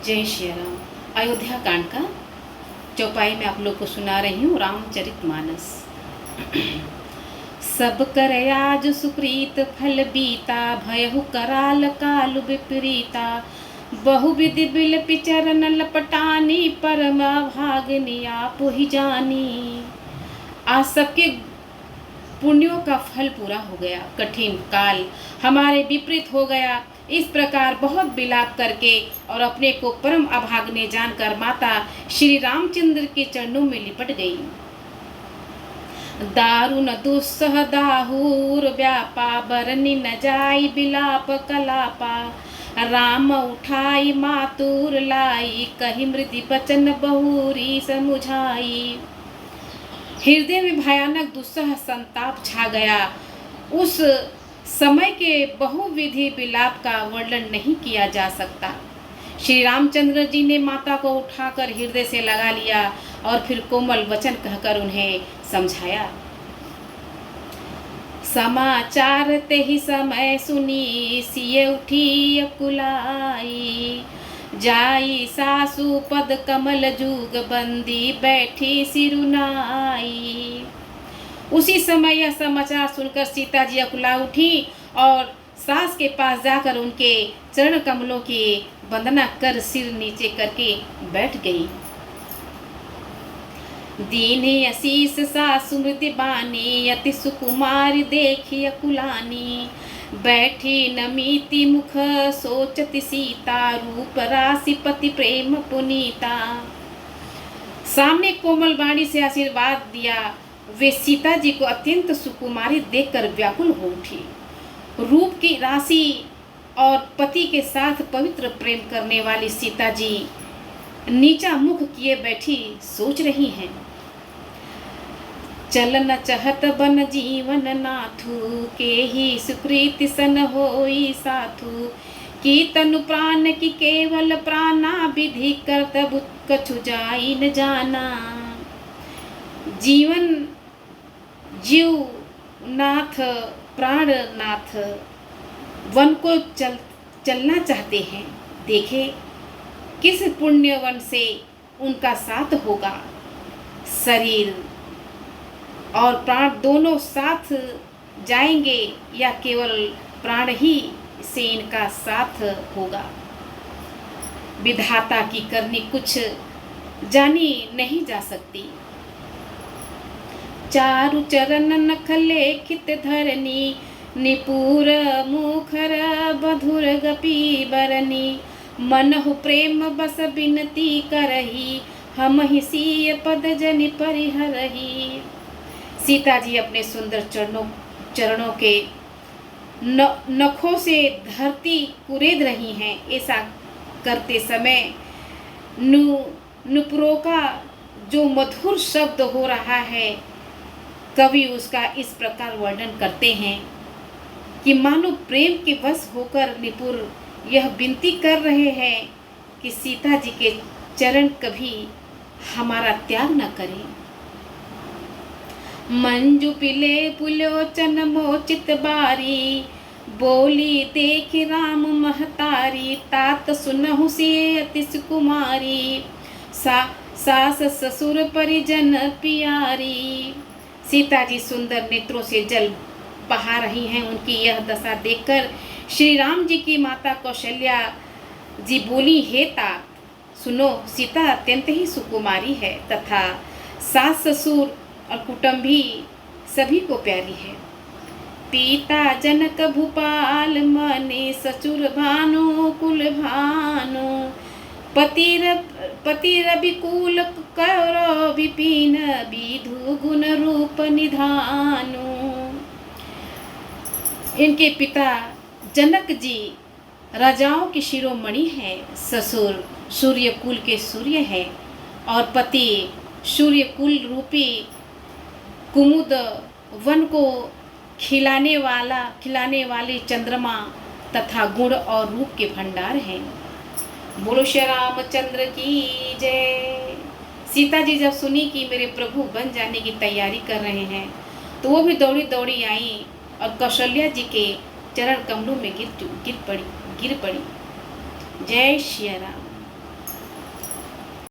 जय श्री राम। अयोध्या कांड का चौपाई में आप लोग को सुना रही हूँ रामचरितमानस। सब कर आज सुकृत फल बीता, भयहु कराल काल विपरीता। बहुविधि बिल पिचरन लपटानी, परम भागनी आप ही जानी। आज सबके पुण्यों का फल पूरा हो गया, कठिन काल हमारे विपरीत हो गया। इस प्रकार बहुत विलाप करके और अपने को परम अभाग्ने जानकर माता श्री रामचंद्र के चरणों में लिपट गई। दारुण दुस्सह दाहुर व्यापा, बरनी न जाई विलाप कलापा। राम उठाई मातुर लाई, कही मृदि बचन बहुरी समुझाई। हृदय में भयानक दुस्सह संताप छा गया। उस समय के बहुविधि विलाप का वर्णन नहीं किया जा सकता। श्री रामचंद्र जी ने माता को उठाकर हृदय से लगा लिया और फिर कोमल वचन कहकर उन्हें समझाया। समाचार ते ही समय सुनी, सिए उठी अकुलाई। जाई सासु पद कमल जुग बंदी, बैठी सिरुनाई। उसी समय यह समाचार सुनकर सीता जी अकुला उठी और सास के पास जाकर उनके चरण कमलों की वंदना कर सिर नीचे करके बैठ गई। दीने आशीष सासु मृदि बानी, अति सुकुमारी देखी अकुलानी। बैठी नमीति मुख सोचति सीता, रूप राशि पति प्रेम पुनीता। सामने कोमल वाणी से आशीर्वाद दिया। वे सीता जी को अत्यंत सुकुमारी देखकर व्याकुल हो उठी। रूप की राशि और पति के साथ पवित्र प्रेम करने वाली सीता जी नीचा मुख किए बैठी सोच रही हैं। चलन चहत बन जीवन नाथु, के ही सुकृति सन होई साथु। की तनु प्राण की केवल प्राणा, विधि कर्तव्य कछु जाई न जाना। जीवन जीव नाथ प्राण नाथ वन को चलना चाहते हैं। देखे किस पुण्य वन से उनका साथ होगा। शरीर और प्राण दोनों साथ जाएंगे या केवल प्राण ही से इनका साथ होगा। विधाता की करनी कुछ जानी नहीं जा सकती। चारु चरण नख लेखित धरनी, निपुर मुखर बधुर गपी बरनी। मनहु प्रेम बस बिनती करही, हम ही सीय पद जनि परिहरही। सीता जी अपने सुंदर चरणों के नखों से धरती कुरेद रही हैं। ऐसा करते समय नुपुरों का जो मधुर शब्द हो रहा है, कवि उसका इस प्रकार वर्णन करते हैं कि मानो प्रेम के वश होकर निपुर यह विनती कर रहे हैं कि सीता जी के चरण कभी हमारा त्याग न करें। मंजू पिले पुलोचन मोचित बारी, बोली देख राम महतारी। तात सुनहु से अति सुकुमारी, सास ससुर परिजन प्यारी। सीता जी सुंदर नेत्रों से जल बहा रही हैं। उनकी यह दशा देखकर श्री राम जी की माता कौशल्या जी बोली, हे तात सुनो, सीता अत्यंत ही सुकुमारी है तथा सास ससुर और कुटुंबी सभी को प्यारी है। पिता जनक भूपाल मने, ससुर भानु कुल भानु। पति रविकुल कौरव विपिन, विधु गुण रूप निधानु। इनके पिता जनक जी राजाओं की शिरोमणि हैं। ससुर सूर्य कुल के सूर्य हैं और पति सूर्य कुल रूपी कुमुद वन को खिलाने वाले चंद्रमा तथा गुण और रूप के भंडार हैं। बोलो श्री रामचंद्र की जय। सीता जी जब सुनी कि मेरे प्रभु बन जाने की तैयारी कर रहे हैं, तो वो भी दौड़ी दौड़ी आई और कौशल्या जी के चरण कमलों में गिर पड़ी। जय श्री राम।